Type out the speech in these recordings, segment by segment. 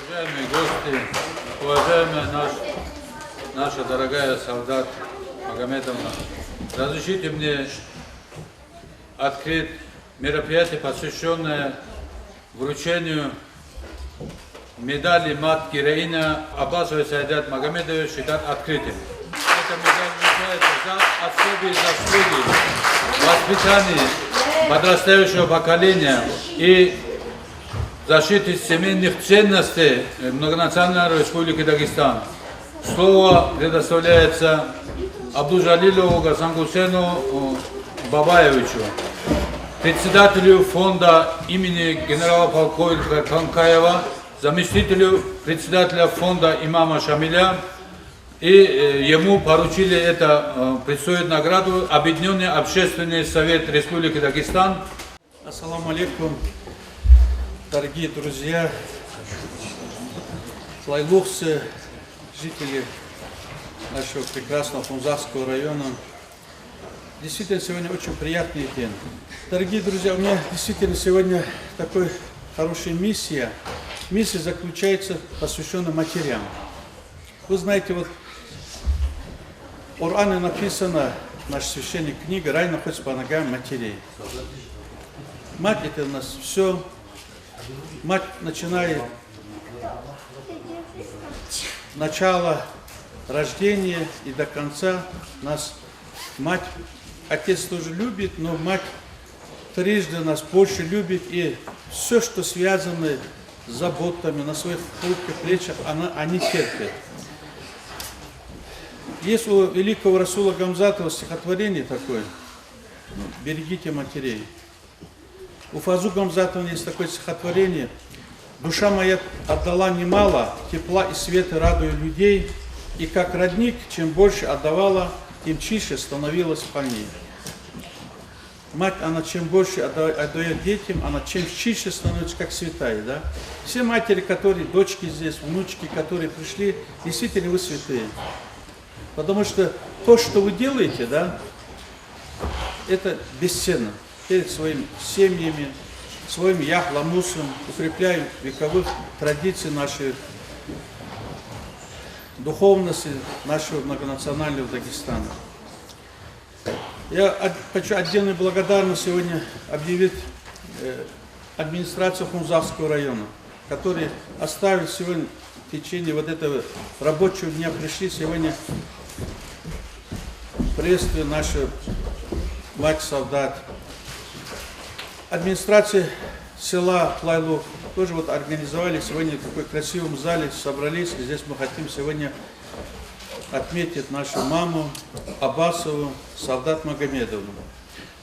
Уважаемые гости, уважаемая наша дорогая солдат Магомедовна, разрешите мне открыть мероприятие, посвященное вручению медали Мат Героиня Аббасовой Саидат Магомедовой, считать открытым. Эта медаль вручается за особые заслуги в воспитании подрастающего поколения и защите семейных ценностей Многонациональной Республики Дагестан. Слово предоставляется Абдужалилову Гасангусену Бабаевичу, председателю фонда имени генерала-полковника Канкаева, заместителю председателя фонда имама Шамиля, и ему поручили это, присвоить награду Объединенный общественный совет Республики Дагестан. Ассаламу алейкум, дорогие друзья, лайлухцы, жители нашего прекрасного Хунзарского района. Действительно, сегодня очень приятный день. Дорогие друзья, у меня действительно сегодня такой хорошая миссия. Миссия заключается, посвященная матерям. Вы знаете, вот в Коране написано, наша священная книга, рай находится по ногам матерей. Мать — это у нас все. Мать, начиная начала рождения и до конца, нас мать, отец тоже любит, но мать трижды нас больше любит, и все, что связано с заботами на своих хрупких плечах, они терпят. Есть у великого Расула Гамзатова стихотворение такое: «Берегите матерей». У Фазу Гамзатова есть такое стихотворение: «Душа моя отдала немало, тепла и света радуя людей, и как родник, чем больше отдавала, тем чище становилась по ней». Мать, она чем больше отдает детям, она чем чище становится, как святая, да? Все матери, которые, дочки здесь, внучки, которые пришли, действительно вы святые. Потому что то, что вы делаете, да, это бесценно перед своими семьями, своим яхламусом, укрепляют вековых традиций нашей духовности, нашего многонационального Дагестана. Я хочу отдельную благодарность сегодня объявить администрацию Хунзарского района, которые оставили сегодня в течение вот этого рабочего дня, пришли сегодня приветствие нашу мать-солдат. Администрация села Лайлух тоже вот организовали сегодня в такой красивом зале, собрались, и здесь мы хотим сегодня отметить нашу маму Аббасову Саидат Магомедовну.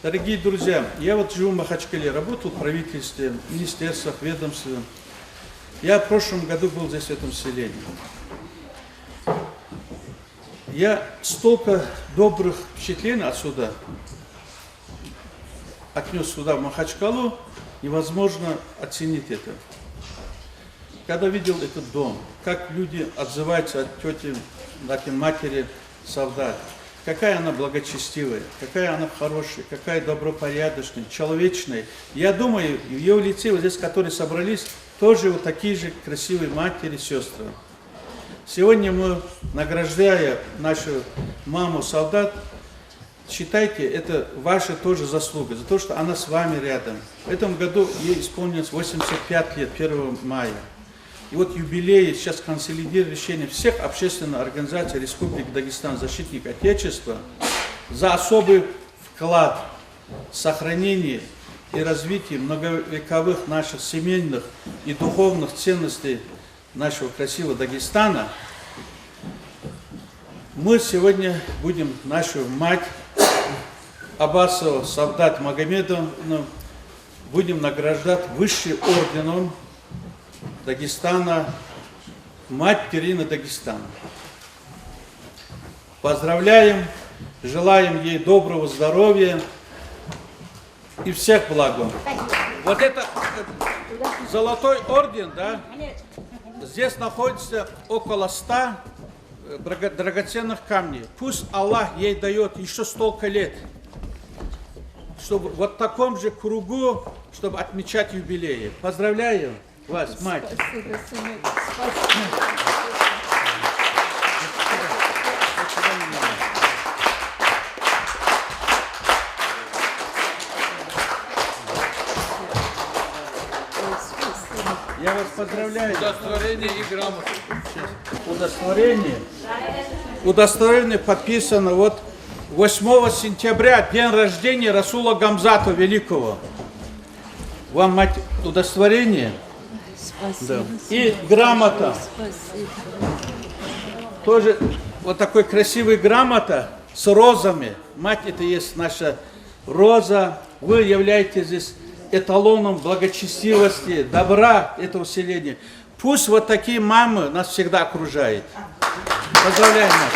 Дорогие друзья, я вот живу в Махачкале, работал в правительстве, в министерствах, ведомствах. Я в прошлом году был здесь в этом селении. Я столько добрых впечатлений отсюда отнес сюда, в Махачкалу, невозможно оценить это. Когда видел этот дом, как люди отзываются от тети, от матери солдат, какая она благочестивая, какая она хорошая, какая добропорядочная, человечная. Я думаю, в ее лице, вот здесь, которые собрались, тоже вот такие же красивые матери, сестры. Сегодня мы, награждая нашу маму солдат, считайте, это ваша тоже заслуга, за то, что она с вами рядом. В этом году ей исполнилось 85 лет, 1 мая. И вот юбилей сейчас консолидирует решение всех общественных организаций Республики Дагестан, защитник Отечества, за особый вклад в сохранение и развитие многовековых наших семейных и духовных ценностей нашего красивого Дагестана. Мы сегодня будем нашу мать Аббасову Саидат Магомедовну будем награждать высшим орденом Дагестана, мать героиня Дагестана. Поздравляем, желаем ей доброго здоровья и всех благ. Вот это золотой орден, да? Здесь находится около 100 драгоценных камней. Пусть Аллах ей дает еще столько лет, чтобы вот в таком же кругу, чтобы отмечать юбилеи. Поздравляю! вас, мать. Спасибо, сынок. Спасибо. Я вас поздравляю. Удостоверение и грамота. Удостоверение. Удостоверение подписано вот 8 сентября, день рождения Расула Гамзата Великого. Вам, мать, удостоверение. Спасибо. И грамота. Спасибо. Тоже вот такой красивый грамота с розами. Мать, это есть наша роза. Вы являетесь здесь эталоном благочестивости, добра этого селения. Пусть вот такие мамы нас всегда окружают. Поздравляем, мать.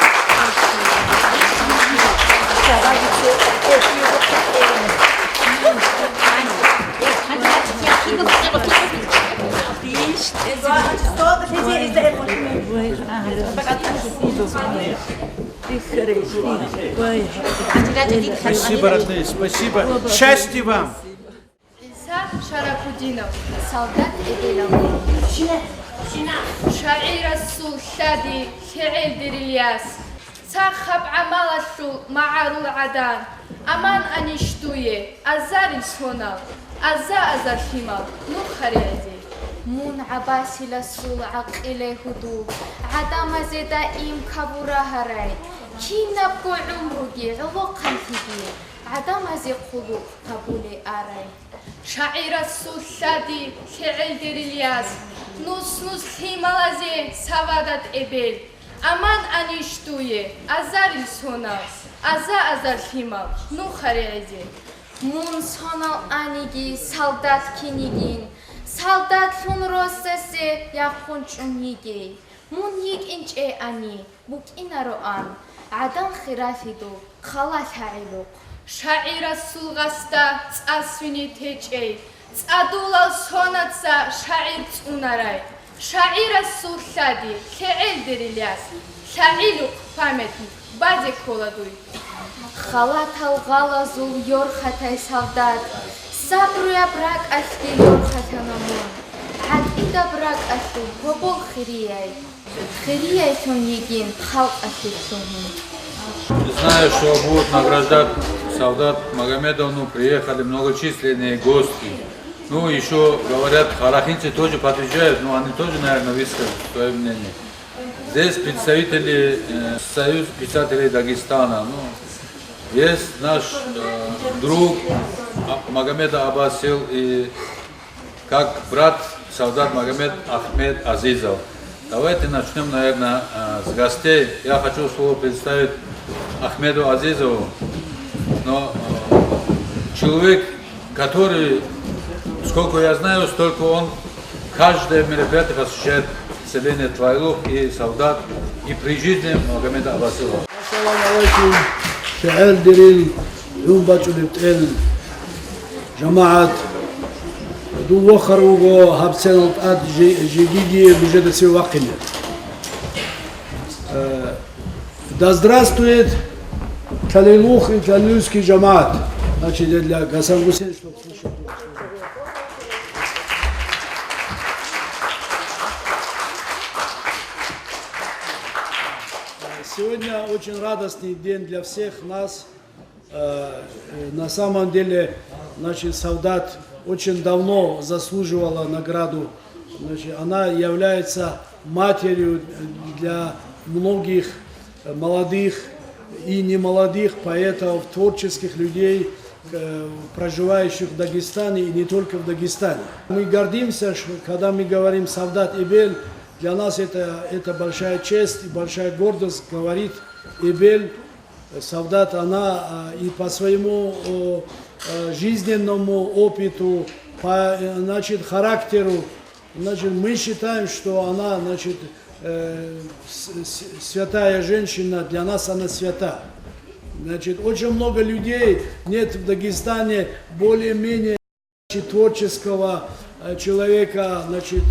Ты хороший. Спасибо, родные, спасибо. Счастья вам. Шарафудинов, солдат Эделов. Шаир Расул Шади, Хеэль Дирильяс. Сахаб Амалашул, Маарул Адан. Аман Аништуе, Азарил Сонал, Азар Химал, Нухариази. Мун Абаси Ласул Акиле Худу, Адама Зеда им Кабура Харай. Кинаб Умруги, Локан Фиги. عدم زي قلوب قبول آراي شاعر السلطادي شعل دريلياس نص خيمالازي سوادات إبل أمان أنيشتوية أزار السوناس أزار خيمال نخري عزي مون سونال أنيجي سالدات كينيجين سالدات لون روسسي يخون چونيجي مون يك إنش أني بوك إنارو آن عدم خرافيدو خلاص هايلو شاعر السلغستا تأسفيني تيجي تأدولا سوناتسا شاعر توناراي شاعر السلطادي كعيل دريلياس شاعر فامتي بازي كولادوي خلات الغالازول يورخاتاي سالدات صبريا براك أشتي يورخاتانامون عاد إدا براك أشتي بوبول خرياي تون يجين خلق أشتي تونين Знаю, что будут награждать солдат Магомедовну, приехали многочисленные гости. Ну, еще говорят, харахинцы тоже подъезжают, но они тоже, наверное, выскажут свое мнение. Здесь представители Союза писателей Дагестана. Ну, есть наш друг Магомед Абасил и как брат солдат Магомед Ахмед Азизов. Давайте начнем, наверное, с гостей. Я хочу слово представить Ахмеду Азизову, но человек, который, сколько я знаю, столько он каждое мероприятие посвящает селение Твайлух и солдат, и при жизни Магомеда Абасилова. Assalamu alaikum. شعال ديريل يوم باجو بتقل جماعة دو وخر وغو هابسين القاد جديدي بجد سي وقنا. Да здравствует Калилух и Калилуйский джамаат. Значит, для Гасан Гусейн, чтобы слышать. Сегодня очень радостный день для всех нас. На самом деле, значит, солдат очень давно заслуживала награду. Значит, она является матерью для многих молодых и немолодых поэтов, творческих людей, проживающих в Дагестане и не только в Дагестане. Мы гордимся, что, когда мы говорим «Солдат Эбель», для нас это большая честь и большая гордость, говорит Эбель, солдат, она и по своему жизненному опыту, по, значит, характеру, значит, мы считаем, что она, значит, святая женщина, для нас она свята. Значит, очень много людей нет в Дагестане более-менее творческого человека, значит,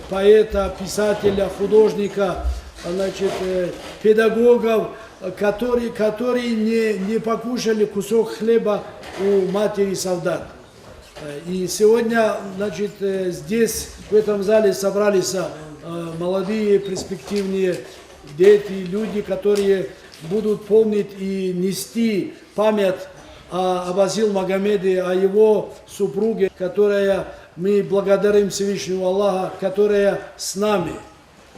поэта, писателя, художника, значит, педагогов, которые не покушали кусок хлеба у матери солдат. И сегодня, значит, здесь, в этом зале собрались молодые, перспективные дети, люди, которые будут помнить и нести память об Азил Магомеде, о его супруге, которая, мы благодарим Всевышнего Аллаха, которая с нами.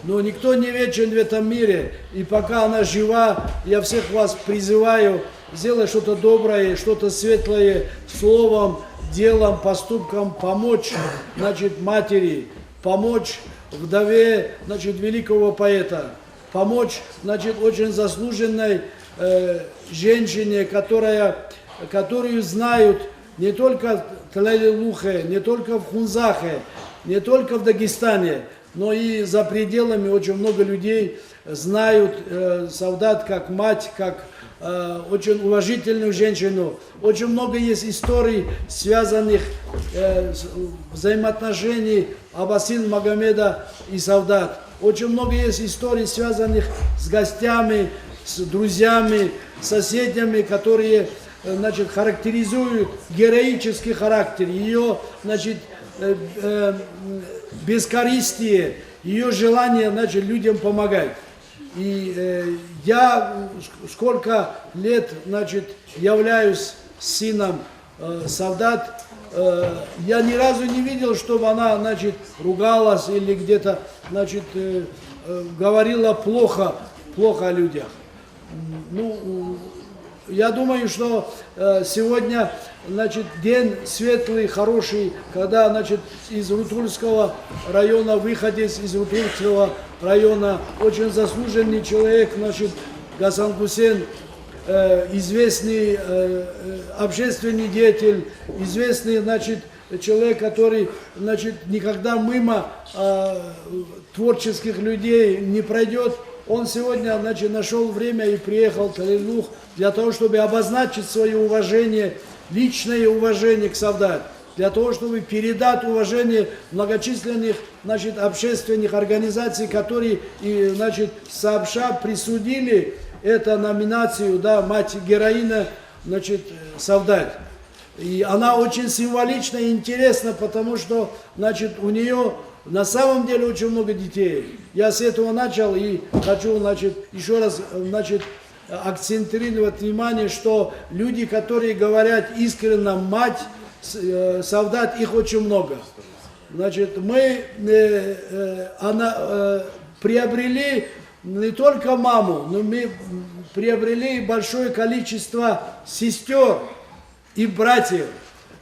Но никто не вечен в этом мире, и пока она жива, я всех вас призываю сделать что-то доброе, что-то светлое, словом, делом, поступком, помочь, значит, матери, помочь вдове, значит, великого поэта, помочь, значит, очень заслуженной женщине, которую знают не только в Талайлухе, не только в Хунзахе, не только в Дагестане, но и за пределами очень много людей знают Савдат как мать, как очень уважительную женщину. Очень много есть историй, связанных взаимоотношений Аббасил Магомеда и Савдат. Очень много есть историй, связанных с гостями, с друзьями, соседями, которые, значит, характеризуют героический характер, ее, значит, бескорыстие, ее желание, значит, людям помогать. И я сколько лет, значит, являюсь сыном Савдат, я ни разу не видел, чтобы она, значит, ругалась или где-то, значит, говорила плохо о людях. Ну, я думаю, что сегодня, значит, день светлый, хороший, когда, значит, из Рутульского района, выходец из Рутульского района, очень заслуженный человек, значит, Гасан Хусейн, известный общественный деятель, известный, значит, человек, который, значит, никогда мимо творческих людей не пройдет. Он сегодня, значит, нашел время и приехал в Талайлух для того, чтобы обозначить свое уважение, личное уважение к Савдат, для того, чтобы передать уважение многочисленных, значит, общественных организаций, которые, и, значит, сообща присудили эту номинацию, да, мать-героиня, значит, Савдат. И она очень символична и интересна, потому что, значит, у нее на самом деле очень много детей. Я с этого начал и хочу, значит, еще раз, значит, акцентировать внимание, что люди, которые говорят искренне мать, Савдат, их очень много. Значит, мы приобрели не только маму, но мы приобрели большое количество сестер и братьев.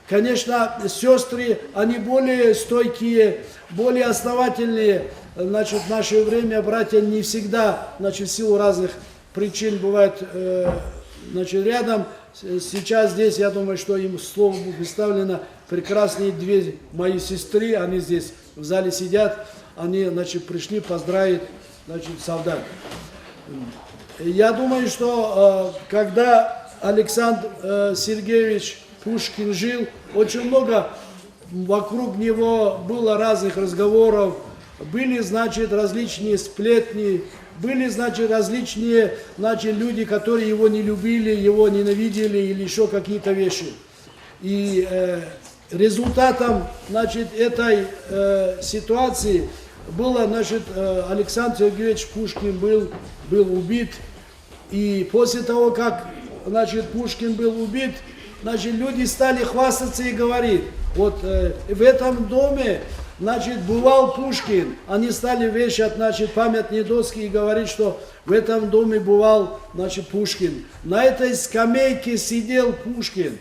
Конечно, сестры, они более стойкие, более основательные. Значит, в наше время братья не всегда, значит, в силу разных причин бывают, значит, рядом. Сейчас здесь, я думаю, что им слово будет представлено. Прекрасные две мои сестры, они здесь в зале сидят. Они, значит, пришли поздравить, значит, Савдат. Я думаю, что когда Александр Сергеевич Пушкин жил, очень много вокруг него было разных разговоров, были, значит, различные сплетни, были, значит, различные, значит, люди, которые его не любили, его ненавидели или еще какие-то вещи. И результатом, значит, этой ситуации было, значит, Александр Сергеевич Пушкин был убит. И после того, как, значит, Пушкин был убит, значит, люди стали хвастаться и говорить, вот в этом доме, значит, бывал Пушкин. Они стали вешать, значит, памятные доски и говорить, что в этом доме бывал, значит, Пушкин. На этой скамейке сидел Пушкин.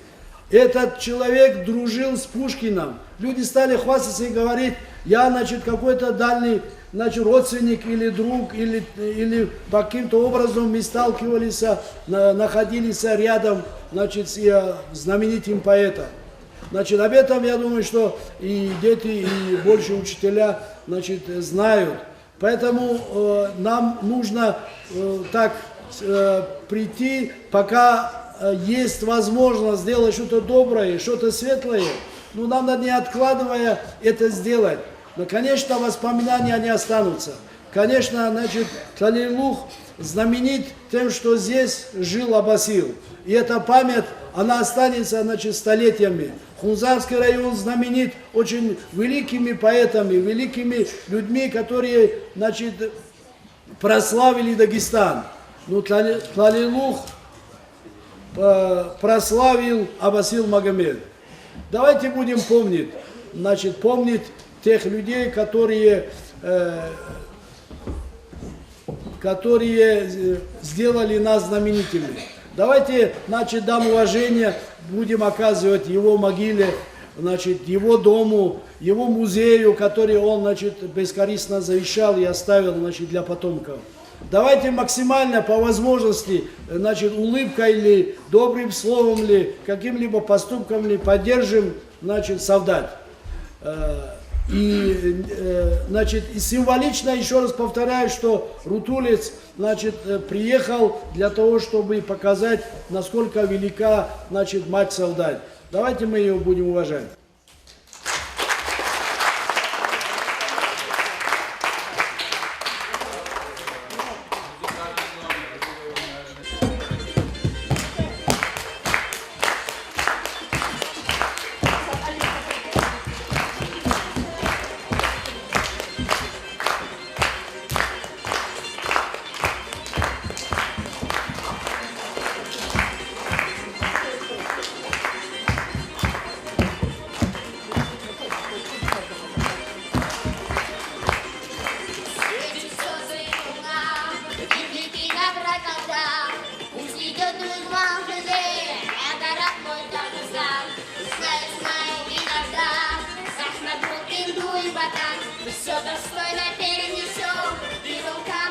Этот человек дружил с Пушкиным. Люди стали хвастаться и говорить, я, значит, какой-то дальний, значит, родственник или друг, или по каким-то образом мы сталкивались, находились рядом, значит, с знаменитым поэтом. Значит, об этом, я думаю, что и дети, и больше учителя, значит, знают. Поэтому нам нужно так прийти, пока есть возможность сделать что-то доброе, что-то светлое. Ну, нам надо, не откладывая, это сделать. Но, конечно, воспоминания, они останутся. Конечно, значит, Талайлух знаменит тем, что здесь жил Абасил. И эта память, она останется, значит, столетиями. Хунзарский район знаменит очень великими поэтами, великими людьми, которые, значит, прославили Дагестан. Ну, Тлалилух прославил Абасил Магомед. Давайте будем помнить, значит, помнить тех людей, которые сделали нас знаменитыми. Давайте, значит, дам уважение, будем оказывать его могиле, значит, его дому, его музею, который он, значит, бескорыстно завещал и оставил, значит, для потомков. Давайте максимально по возможности, значит, улыбкой ли, добрым словом ли, каким-либо поступком ли поддержим, значит, Савдат. И, значит, и символично, еще раз повторяю, что Рутулец, значит, приехал для того, чтобы показать, насколько велика, значит, мать Савдат. Давайте мы ее будем уважать. Все достойно перенесем, и руками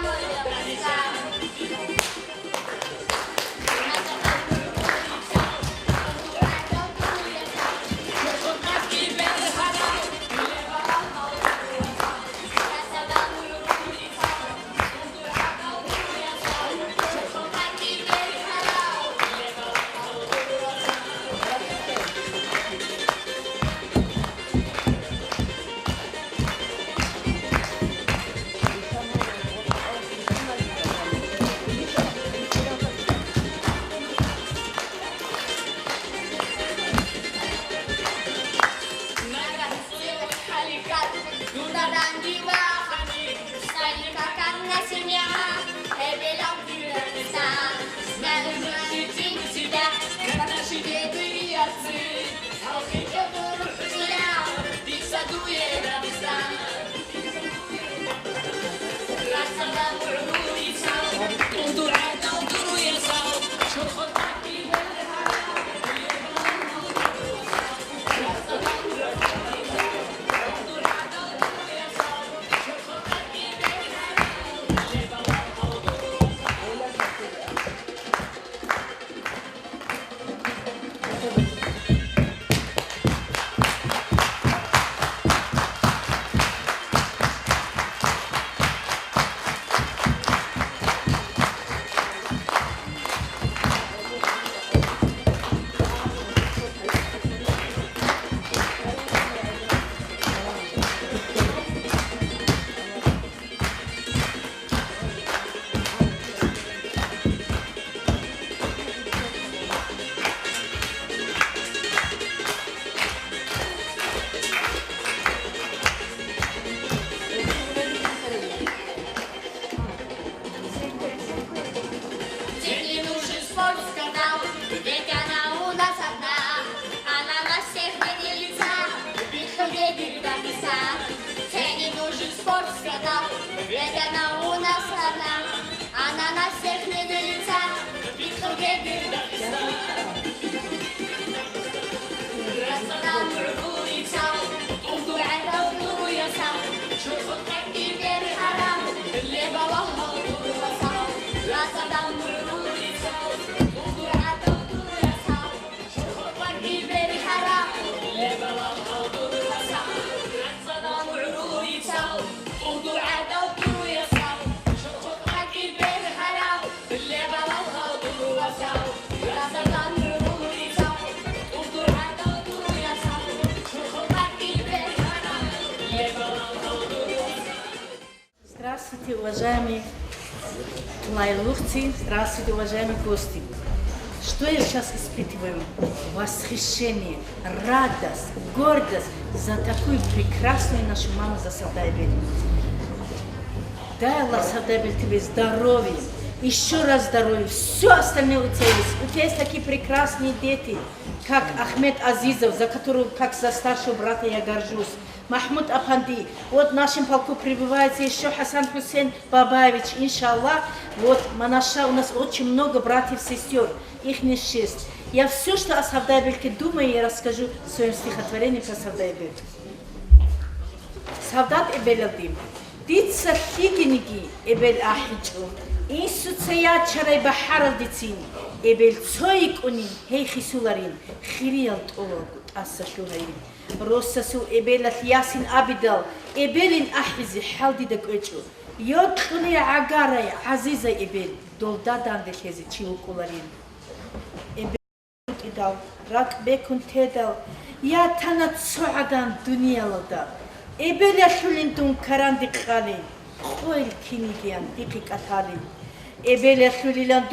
Здравствуйте, уважаемые Лайлухцы, здравствуйте, уважаемые гости. Что я сейчас испытываю? Восхищение, радость, гордость за такую прекрасную нашу маму, за Савдайбель. Дай Аллах, Савдайбель, тебе здоровья, еще раз здоровья, все остальное у тебя есть. У тебя есть такие прекрасные дети, как Ахмед Азизов, за которого, как за старшего брата, я горжусь. Махмуд Апанди, вот в нашем полку прибывает еще Хасан Хусейн Бабаевич, иншаллах. Вот Манаша, у нас очень много братьев и сестер, их не 6. Я все, что о Савдайбельке думаю, я расскажу в своем стихотворении про Савдайбель. Савдат Эбелядим, Дица Хигиниги Эбел Ахичу, Инсуцея Чарай Бахарал Дицин, Эбел Цоик Унин, Хей Хисуларин, Хириал Толог, Аса Шурайин. Россасу Эбелат Ясин Абидал, Эбелин Ахизи, Халди Дакочу, Йоткуни Агарай, Азиза Эбель, Долдадан Дехези, Чиукуларин. Эбел Идал, Ракбекун Тедал, Я Танат Суадан Дуниалада, Эбеля Шулинтун Каранди Кали, Хойл Кинигиан, Дики Катали, Эбеля Шулилан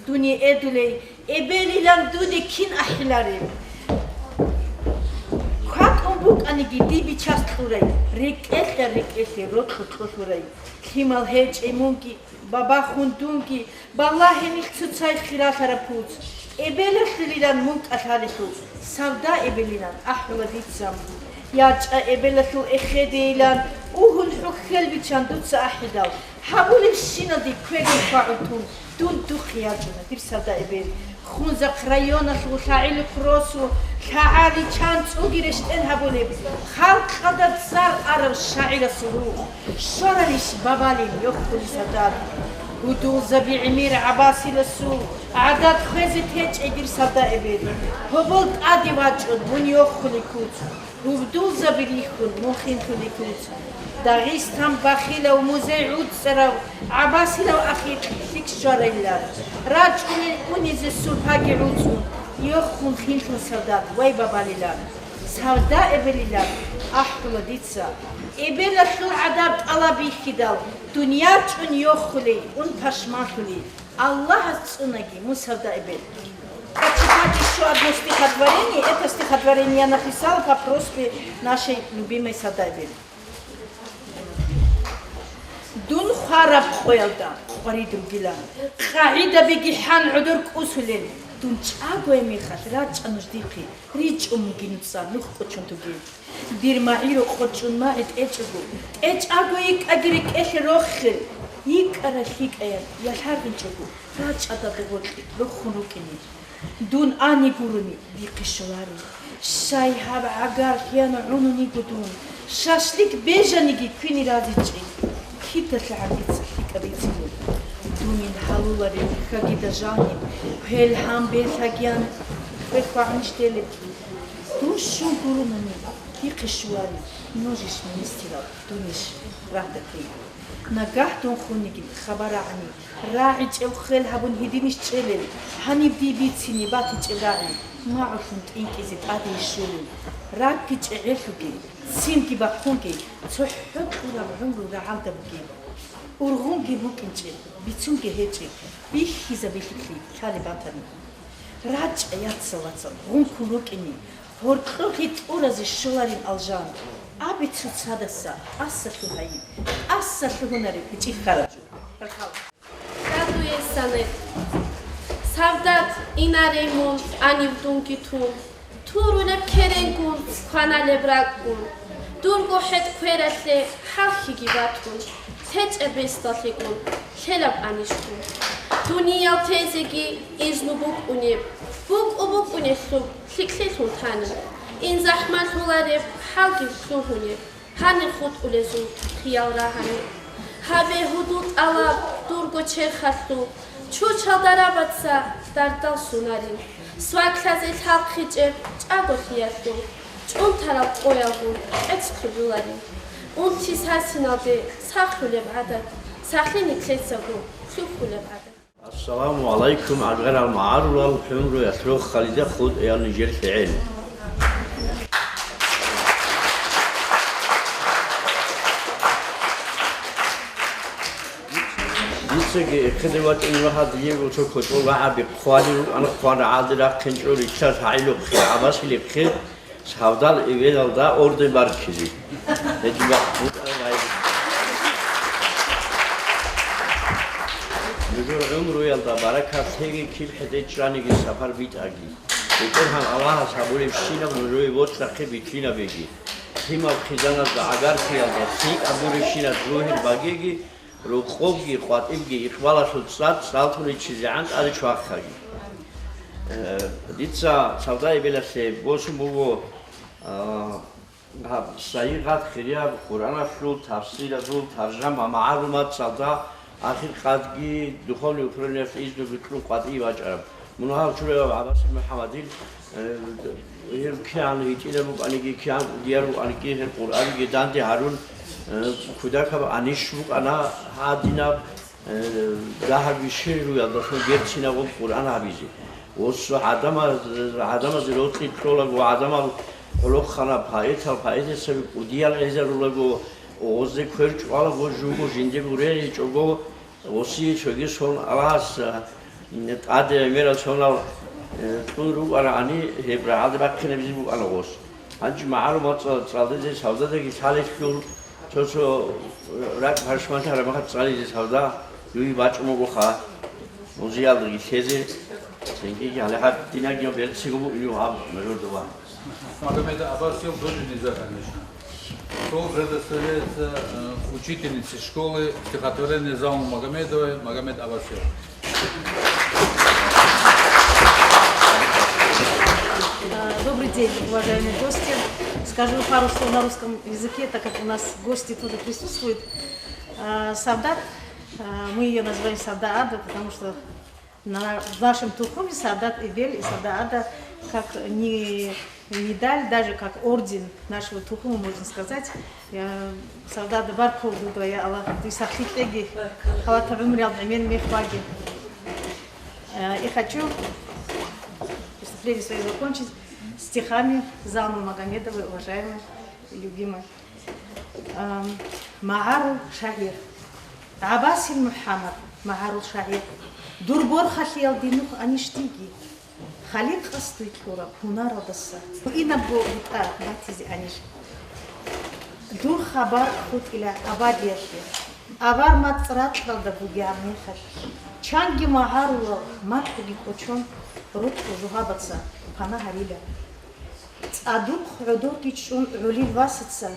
Дуни Эдулей, Эбелилан Дуни Кин Ахилари. Бук анigi диби част хурай рик эхе рот хурай химал хеч эмунки баба хундунки баллахи нихцуцай хирахара пуц эбеле хлилан мунк ахалиху савда эбелинан ахвадитсам яча эбеле ху эхедеилан ухул хухел бичан дуца ахидал хабулин шинади kwegen fautun dun dukhiyajuna dib savda ebel خونزق رایانش و شاعل خروسو شاعلی چند سوگیرش انهبونه خلق قدر سر عرب شاعل سروخ شررش بابالین یخولی صداد ودو زبی عمیر عباسی لسو عدد خوزی تیچ ایدیر صدا ایبید هبولت عدی واجد بون یخولی کود ودو زبی لیخون مخین خولی کود داغستان بخیل و موزعود سراو عباسی لو اخیر فیک شرایلار راجعونی اونیز سرپاگی عودون یخون خینتون سوداد وی بابالیلار سودا ابلیلار احکل دیتسا ابل خل عذاب الله بیخیدال دنیا چون یخولی اون پشماخلی الله цунаги мусавда ибель. Прочитать еще одно стихотворение. Это стихотворение я написала по просьбе нашей любимой Савдайбель. Дун хараб хоялда, пари другила. Хаида бегихан удурк усулен. Дун чагой михат, рач ануждики. Рич умгинца, нух почунтуги. Дир маиру хочун маит эчагу. Эчагуик агрик эхрохил. Икарахик эян, яхаргин чагу. Рач адабеготли, рухунукини. Дун ани гуруни, дикишулари. Шай хаб агар хияну унуни гудун. Шашлик бежаниги квини радичи. Хита шахадица, хикабицину. Дунин халулари, хагида жани. Хел хам бельхагян, хвехвахништеле. Дун шун гурунани, дикишулари. Ножиш министирал, дуниш, рахдакли. نجاح دون خونيكي خبر عني راعي وخيل هبون هدينش تشيلل هني بدي بيتسيني باتي تشيلاني ما عرفت إنك إذا تادي الشغل راكي تشعلكي سينكي بقونكي تحب ولا بعمر رعالة بكي ورغونكي ممكن تشيل بيتسونكي هيتشي بيخيزا بيخيكي خالي باتني راج آيات سلاتل غونكو روكيني هوركروكي تورز الشغلين الجان أبي تصادسا أسرح هاي أسرح هناري بيجي خرج. Радує сане. Савдат інареймон анівдунки тун. Турунеп керенгун сканалебрагун. Дурго хет квератле халхиги батун. Теч эбестатлигун. Хелаб аништун. Дуниял тезеги изнубук унеб. Бук убук унеслуб. Хиклетун танын. این زحمت هولاره حالی خونی هنی خود ولزو خیال راهنی هبه حدود علا دورگو چه خطو چو چادر باتسا در دل سوناریم سوک لازه تلخیجه چاگو خیاتو چون طرف اویاگون اتکلولاریم اون چیز هستیناده سخلو بعدد سخلی نکلیتساگو سخلو بعدد السلام عليكم أجر المعارض والحمر يسلوخ خالد خود يا نجير فعل ديسك خدمات الواحد يجيب وتركض وقاعد بخوالي أنا خوان عادل كنجور يشتغل هايلو خير عباس اللي خير سودال إيفيل دا أرض باركزي هذي بقى نقول عمره يلدا بركة تيجي كل حد يجراني السفر بيت أجي يقول هم الله سبوري بشينا ونروي بوت لقي بيتينا بيجي هما خزانة دعاء في يلدا سيك أبوري شينا روح الباقي رو خوبی خواهیم اخبار شد سالتونی چیزی عند آدی چواه خواهی. دیتا سودای بلسه بوسم بو سعیقات خیریه قرآن شد تفسیر شد ترجمه معلومات سودا آخر خدایی دخول اوکراینی فیز دو بکرون قدی واجرم. منها چوره عباس محمدی هر کیان هیچی نبود آنیگی کیان دیارو آنیگی هر قرآنی دانده هارون کودک آنیش بود آنا هادینا دهر بیشتری روی داشتن گرچینه بود قرآن حبیزی. وش عدم زیروتی کلوگ و عدم خلق خنا پایت سبب کودیال ایزر رولاگو اوزه کرچ والا و جوگو جنده بوره چوگو وسی چوگی سون آلاس عاده میرا سونال تون رو آنی هبر عاده باکنه بیزی بود آنگوس. هنچی معلومات سالده سودا کی سالش کل تو رک هرشمان هر وقت سالی سودا یوی باچ موگو خا موزیال دیگه چیزی سنگی که حالا حد دینا که برسیگو بود یو هم مرور دوام. Магомед Аббасов тоже нельзя, конечно. То предоставляется учительнице школы стихотворения Залму Магомедовой Магомед Аббасов. Добрый день, уважаемые гости. Скажу пару слов на русском языке, так как у нас гости тоже присутствуют. Савдат, мы ее называем Савда-Ада, потому что в нашем Тухуме Савдат Эвель и Савда-Ада как не медаль, даже как орден нашего Тухума, можно сказать. Савдат Барков Дудая, Аллах, ты сахтитеги, халата вымрял, амен мехваги. И хочу выступление свое закончить стихами Залмы Магомедовой, уважаемой и любимой. Маару шаир. Абасил Мухаммад, Маару шаир. Дурбор хахиал динух аништиги. Халик хастуит хура, хунар одаса. Инабго бита батизи аниш. Дур хабар хут иля абадияши. Авар мацрат далда бугиамнехаш. Чанги Маару матхуги кочон рутку жугабаца. Пана хариля. Адур худор кичун улил васаца.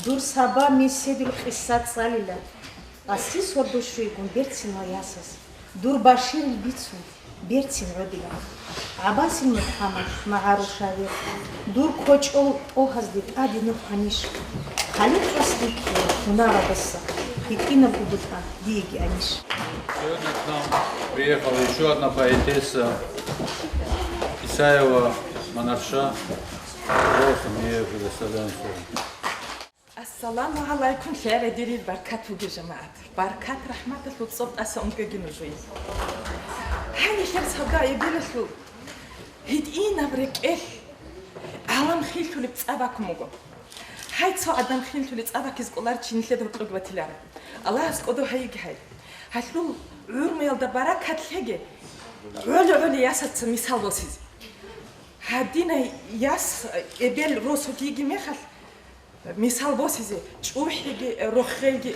Дур саба меседил хиссат салиля. Асис ордушуи гун бертин ваясас. Дур башир бицун бертин родила. Абасил Мухаммад Маару шавир. Дур кочол охаздит адинух аниш. Халик хастик хунара баса. Хикина будута диеги аниш. Сегодня к нам приехала еще одна поэтесса Исаева Манарша. Просим ее предоставляем слово. Ассаламу алейкум, хэр эдирир баркатуги жамаат. Баркат рахматал утсот асонга гинужуи. Хани хэр савда эбилэслу. Хид ина брекэл. Алам хилтулип цабакмуго. Хайцо адам хилтулип цабакиз колар чинлед рутлуг батилар. Аллах скодо хайги хай. Халлу урмелда баракат леге. Роль ясац мисал босиз. Хадина яс эбел росугиги мехал. Мисал босизе чухиги рохиги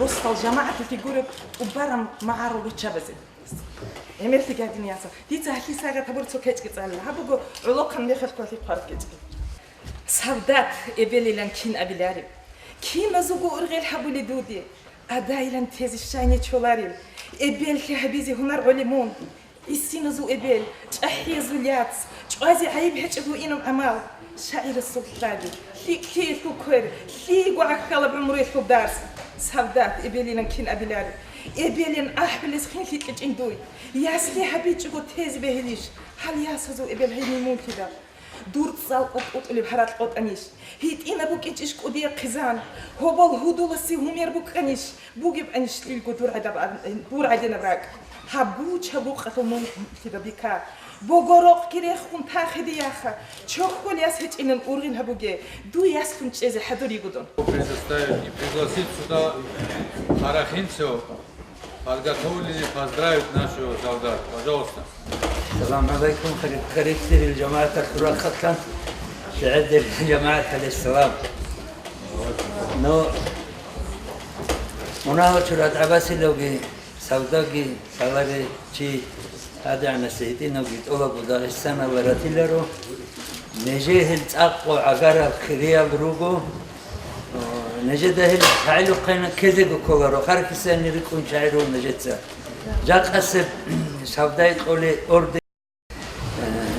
ростал жамаат фигура убарам маару бучабазе. Эмерти гадин яса. Дица хисага табурцо кечгицал. Хабуго улокан мехал квали паркеч. Савдат эбелилан кин абилари. Кин азуго ургел хабули дуди. Адайлан тезишане чоларил. Эбел хабизи хунар олимон. Исиназу эбел. Чахизу ляц. чуази عيب هجبو إنهم أمال شاعر السلطان كيف كوكر كيف وعكلا بعمره الدارس سبدات إبلين كين أبلار إبلين أحبل سخين في تجندوي ياسلي حبيت جو تهز بهليش هل ياسزو إبل هيني مو كذا دور تصال قط اللي بحرات قط أنيش هيت إنا بوك إيش كودي قزان هو بالهدول السي هم يربوك أنيش بوجب أنيش للكو دور عدنا براك هبوش هبوك خطمون كذا بيكا بوغوروق كيريخ كون تاخدي ياخا чёхкол яс хеч инен ургин хабуге ду яс кун чезе хадури гудон Предоставить и пригласить сюда Харахинцев подготовили поздравить нашего солдата. Пожалуйста. السلام عليكم خريجتي الجماعة الخراق خطا سعد الجماعة الإسلام نو مناو شرات عباسي لوجي سوداجي سالاري شي هذا عن سيدي نوجي طلب داغستان وراتيلرو نجيه الأقوى عقار خريا بروجو نجده الفعل قينا كذب كولارو خارج سنة يكون شاعرو نجتة جاك أسب سوداي قولي أرد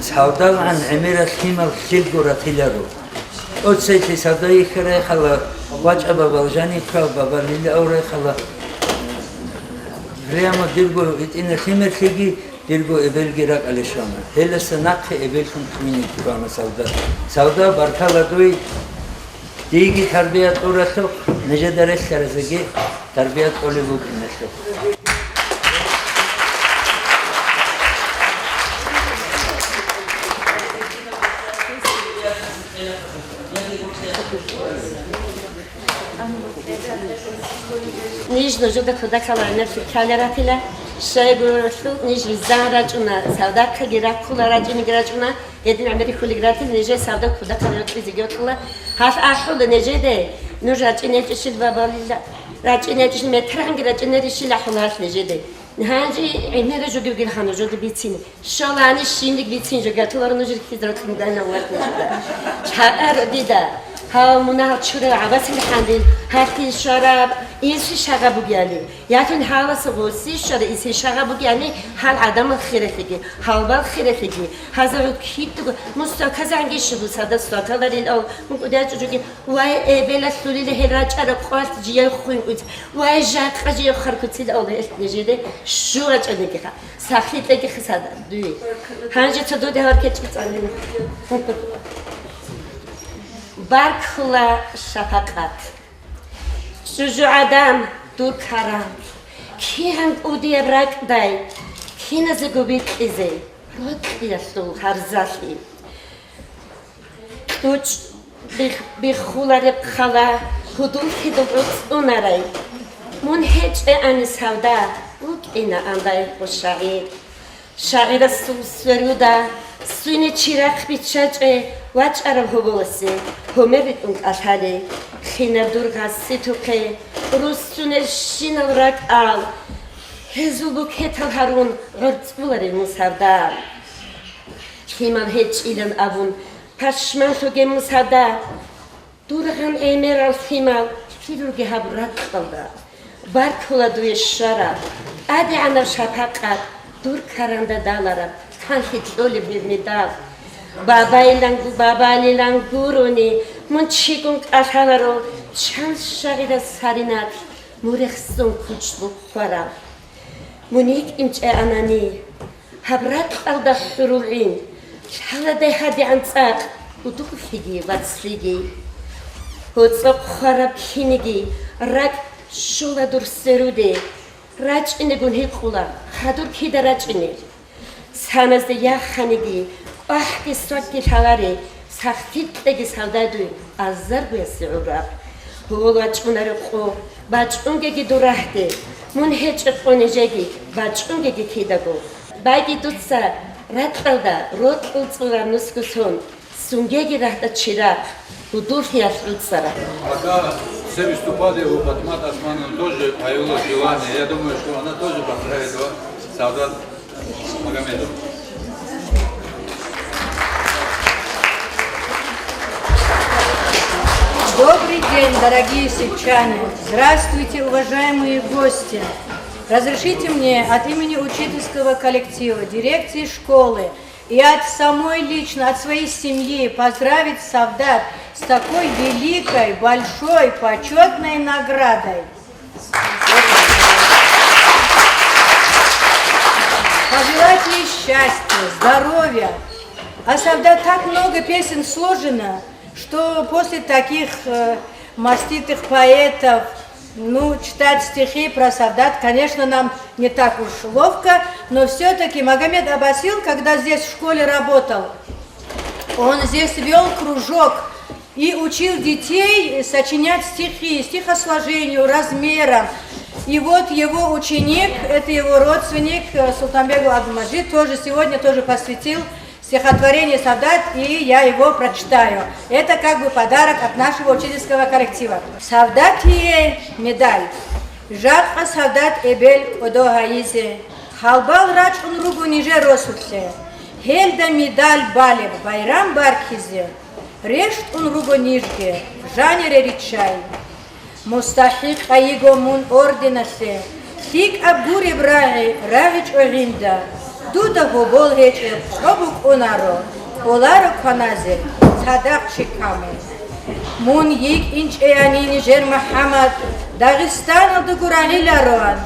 سوداء عن عميرة خيمة الجلجورة تلارو أتسيت سوداء خير خلا واجب بابالجاني كاب باباليل أوري خلا ريامو ديرجو إن خيمة خيجي ديرجو إبل جراك على شامة هلا سناق إبل كم خميني كرانا سوداء بركالة دوي ديجي تربية أورثو نجد رش كرزجي تربية أوليبوك نشلو Nici nu jucă da calana ficalara tila, șaigurul nici zara cuna, sau dacă gira kula rajini gira cuna, edin Amerikul grati nici sau dacă da calana trizi giotla, has ahul nici de, nu rajini tishil babalila, rajini tishil metrang rajini tishil ahulas nici de. Hangi inere jucă gil hanu jucă bitini, şalani şimdi bitini jucă tular nu jucă hidratın dana var nici de. Çağır dida. ها منها شورا عباس الحندين هاتي شراب إيش شغب بياني ياتون حالا سبوسي شرا إيش شغب بياني حال عدم الخير فيكي حال بالخير فيكي هذا كيت مستقزانجي شبو سادا استقلال الأول ممكن ده تجوكي واي بلا سوري له راج على قاس جيا خوين قلت واي جاك جيا خركتي الأول نجده شو راج أنك خا سخيت لك خسادة دوي هنجي تدو ده هركت بتعلم برخلا شفقت شجو آدم دور کرم کی هم اودی رک دای کی نزگو بیت ایزی رک دیستو هر زخی توچ بخولا رب خلا خودم خدمت اونرای من هیچ آن سودا اوک اینا آندای خوشایی شاعر سوسرودا سوینه چیرخ بیچچه واج عرب هووسی همرت اون آشاده خینا دورگاسی توکه روسونه شینال رک آل هزولو کتال هرون غرد بولاری مسافدار خیمال هیچ ایلان آبون پشمان توگه مسافدار دورگان ایمرال خیمال فیلوگه هب رک بالدا بارکولا دوی شراب آدی آنر شپاقات دور کرانده دالارم خانهی اولی بیرمیدال بابایلان گورونی من چیگونگ آشالارو چند شاگرد سرینات مورخسون کوچلو خورا منیک اینچ آنانی هبرات آلده سرولین شالده هدی انساق ودوخ فیگی واتسفیگی هوتسوق خراب کینگی رگ شولا دور سروده راج اینگون هی خولا خدور کی دراج اینی سانزده یا خانگی آخی سوتی حواری سختیت لگی سودادوی آزار بیسی عرب هولو چونر خو بچونگی دورهده من هیچ خونجگی بچونگی کیدگو باگی دوتسا رد قلده رود قلصولا نسکسون سونگی رهده چیرا هدور هیافرد سرا Пока все выступали, у Патмат Османовна тоже появилось желание. Я думаю, что она тоже поздравит солдат Магомедов. Добрый день, дорогие сельчане! Здравствуйте, уважаемые гости! Разрешите мне от имени учительского коллектива, дирекции школы и от самой лично, от своей семьи поздравить солдат с такой великой, большой, почетной наградой. Пожелать ей счастья, здоровья. А солдат так много песен сложено, что после таких маститых поэтов, читать стихи про солдат, конечно, нам не так уж ловко, но все-таки Магомед Абасил, когда здесь в школе работал, он здесь вел кружок и учил детей сочинять стихи, стихосложению, размерам. И вот его ученик, это его родственник, Султанбек Абдумаджид, тоже сегодня посвятил стихотворение «Солдат», и я его прочитаю. Это как бы подарок от нашего учительского коллектива. «Солдат ие медаль, жатқа солдат эбель одо хаизе, халбал рач унругу ниже росутсе, хельда медаль балев, байрам баркизе, решт унругу нижге, жанере ричай, мустахик аиго мун орденасе, хик абгури брахи, равич огинда, Дуда гобол хече, шобук онаро, оларо каназе, садак чекаме. Мун йик инч эянини жер Мухаммад, Дагестан алды гурагилароан.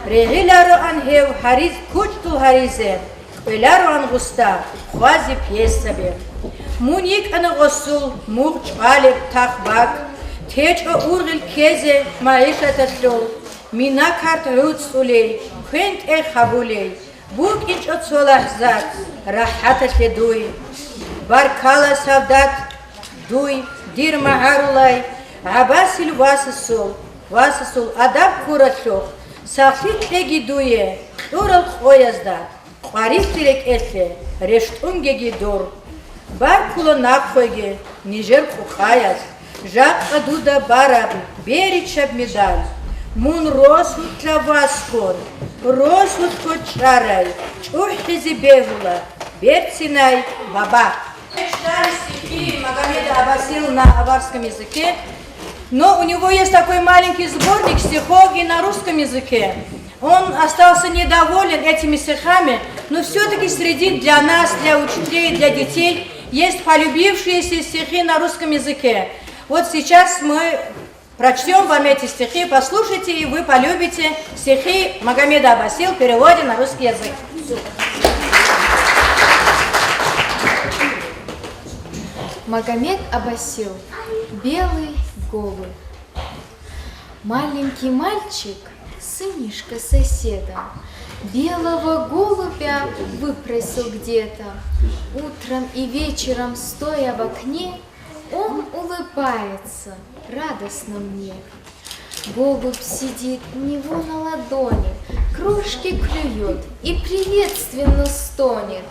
Регилароан хев хариз кучтул харизе, элароан густа, хвази пьесабе. Мун йик ана госул, мугч алев тахбак, течо ургил кезе, маиша татлол, мина карт руцулей, хент э хабулей. Бук инч от солахзат, рахата дуй, баркала солдат, дуй, дир магарулай, абасил васасул, адаб курачох, сахит эги дуе, турал хоязда, паристирек этле, рештунгеги дур, баркула накхойге, нижер кухаяз, жак адуда бараб, беричаб медаль. Мун росут лаваскон, росут кочарай, чухизи бегула, берцинай баба. Читали стихи Магомеда Абасил на аварском языке, но у него есть такой маленький сборник стихов и на русском языке. Он остался недоволен этими стихами, но все-таки среди для нас, для учителей, для детей есть полюбившиеся стихи на русском языке. Вот сейчас мы прочтем вам эти стихи, послушайте, и вы полюбите стихи Магомеда Абасил в переводе на русский язык. Магомед Абасил. Белый голубь. Маленький мальчик, сынишка соседа, белого голубя выпросил где-то. Утром и вечером, стоя в окне, он улыбается радостно мне. Голубь сидит у него на ладони, крошки клюет и приветственно стонет.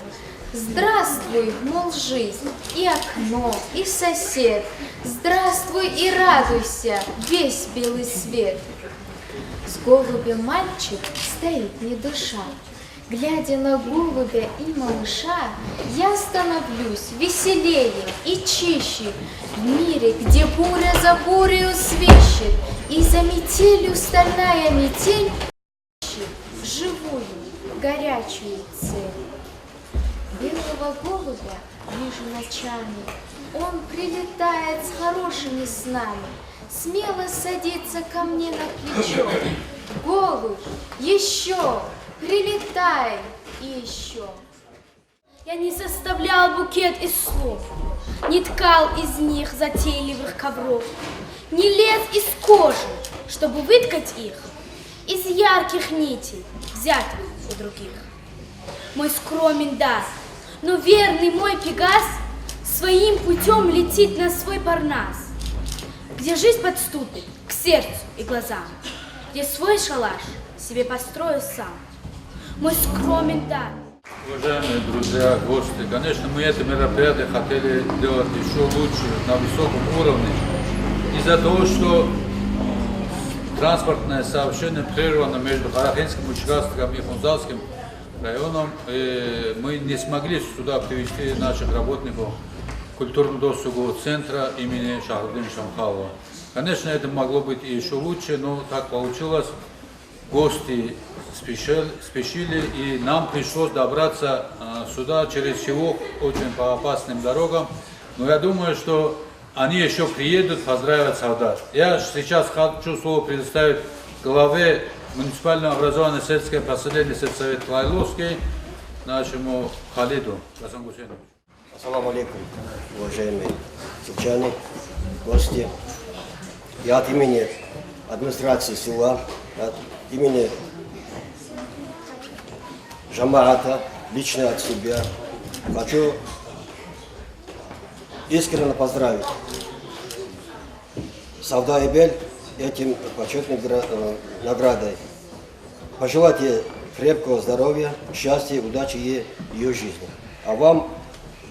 Здравствуй, мол, жизнь, и окно, и сосед, здравствуй и радуйся, весь белый свет. С голубем мальчик стоит не дыша. Глядя на голубя и малыша, я становлюсь веселее и чище в мире, где буря за бурей свищет, и за метелью стальная метель ищет живую, горячую цель. Белого голубя вижу ночами, он прилетает с хорошими снами, смело садится ко мне на плечо. Голубь, еще! Прилетай и еще. Я не составлял букет из слов, не ткал из них затейливых ковров, не лез из кожи, чтобы выткать их из ярких нитей, взятых у других. Мой скромен дар, но верный мой Пегас своим путем летит на свой Парнас, где жизнь подступит к сердцу и глазам, где свой шалаш себе построю сам. Мой скромен дар. Уважаемые друзья, гости, конечно, мы это мероприятие хотели делать еще лучше, на высоком уровне. Из-за того, что транспортное сообщение прервано между Харахинским участком и Хунзалским районом, мы не смогли сюда привести наших работников культурно-досугового центра имени Шахруддина Шамхалова. Конечно, это могло быть и еще лучше, но так получилось. Гости спешили, и нам пришлось добраться сюда через село очень по опасным дорогам. Но я думаю, что они еще приедут поздравить солдат. Я сейчас хочу слово предоставить главе муниципального образования сельское поселение сельсовет Лайловский, нашему Халиду Гасангусеновичу. Ассаламу алейкум, уважаемые сельчане, гости. Я от имени администрации села, от имени Жамаата, лично от себя, хочу искренне поздравить Савда Эбель этим почетной наградой. Пожелать ей крепкого здоровья, счастья, удачи ее жизни. А вам,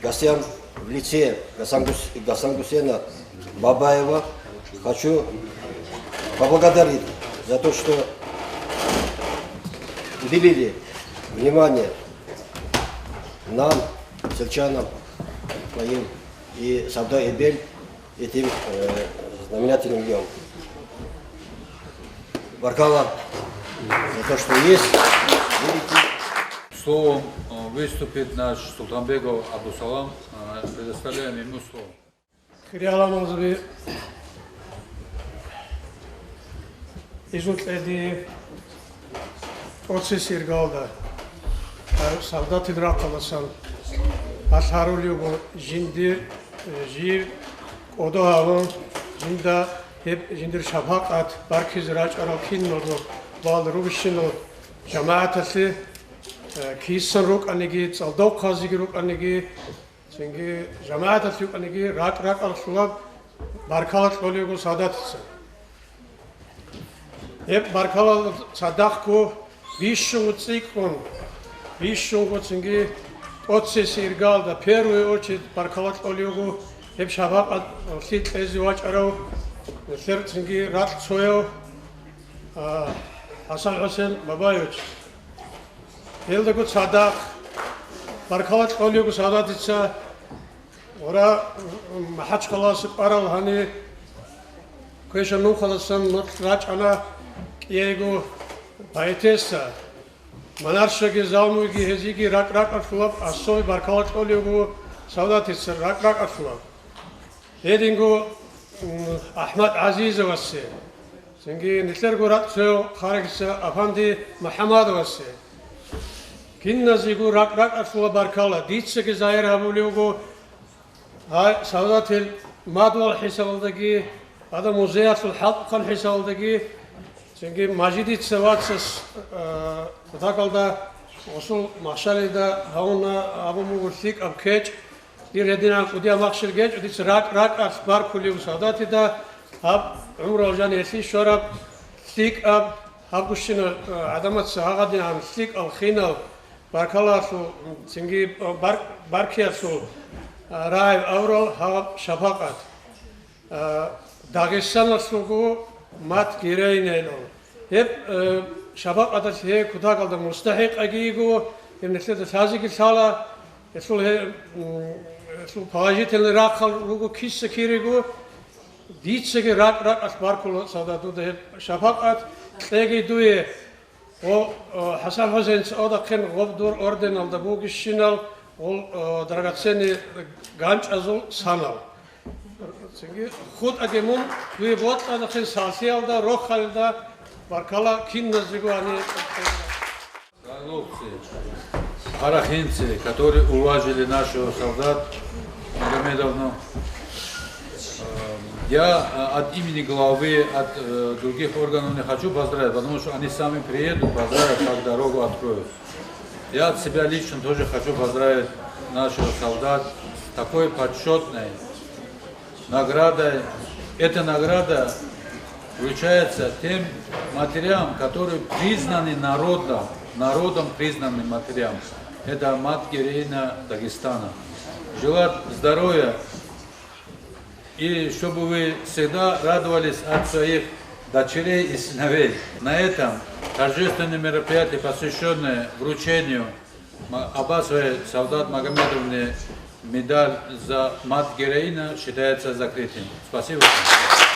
гостям в лице Гасангусена Бабаева, хочу поблагодарить за то, что уделили внимание нам, сельчанам, моим и Савда Эбель, этим знаменательным днем. Баркала за то, что есть. Словом выступит наш Султанбеков Абдусалам. Предоставляем ему слово. Хриаламозби изутледи процессир галда савдати дракаласан асарулиуго жиндир жир одоавон жинда жиндир шабхақат баркиз рачарал киннодо бал рубшино жамаатаси кисан рук анеги цалдок хазиги рук анеги çünkü cemaat atıyor anegi rak alışılan barkalat oluyor bu sadatsa. Hep barkalat sadak ko bişşungutsik çünkü otses irgal da peru oçit barkalat oluyor bu hep şabak sit ezvaç arav ser çünkü rak soyo Hasan Hüseyin babayoç. Elde bu sadak barkalat oluyor bu sadatsa ora mahaç kalası paral hani kışın nukalasın nutlaç ana yego baytesa manarşaki zavmugi hezigi rak atılap asoy barkalat oluyor bu savdatsa rak atılap edingo Ahmet Aziz vasi çünkü nitler gorat söyo harekse afandi Muhammed vasi kinnazigo rak atılap barkala ditse ki zahir habulugo Savdatil Madval hesabındaki adam Muzeyatul Halk'ın hesabındaki çünkü Majidit Sevatsız takalda usul mahşerida havuna abu mugurtik abkeç bir edinen kudiya mahşer geç udis rak asbar kuliu savdatida ab umur olcan yesi şorab sik ab habuşino adamat sahagadin am sik al khinav barkalasu çünkü barkiyasu Rai Avro Hab Shafakat Dagestan Sugu Mat Gireynelo hep Shafakat he kuda kaldı mustahik agigo nemnese saziki sala esul he esul pajitel rakal rugo kisse kirigo ditsege rak asbarkulo sadatu de Shafakat tegi duye o Hasan Hüseyin o da ken gobdur orden aldı bu kişinal ol драгоценный ганч азул санал. Çünkü ход агемон дуе вот анахен сасиалда рохалда баркала кинназигуани Головцы, арахинцы, которые уважили нашего солдат Магомедовну. Я от имени главы, от других органов не хочу поздравить, потому что они сами приедут, поздравят, как дорогу откроют. Я от себя лично тоже хочу поздравить нашего солдат с такой почетной наградой. Эта награда вручается тем матерям, которые признаны народом признаны матерям. Это мать героиня Дагестана. Желаю здоровья и чтобы вы всегда радовались от своих дочерей и сыновей. На этом торжественное мероприятие, посвященное вручению Аббасовой солдат Магомедовны медаль за мать героиня, считается закрытым. Спасибо.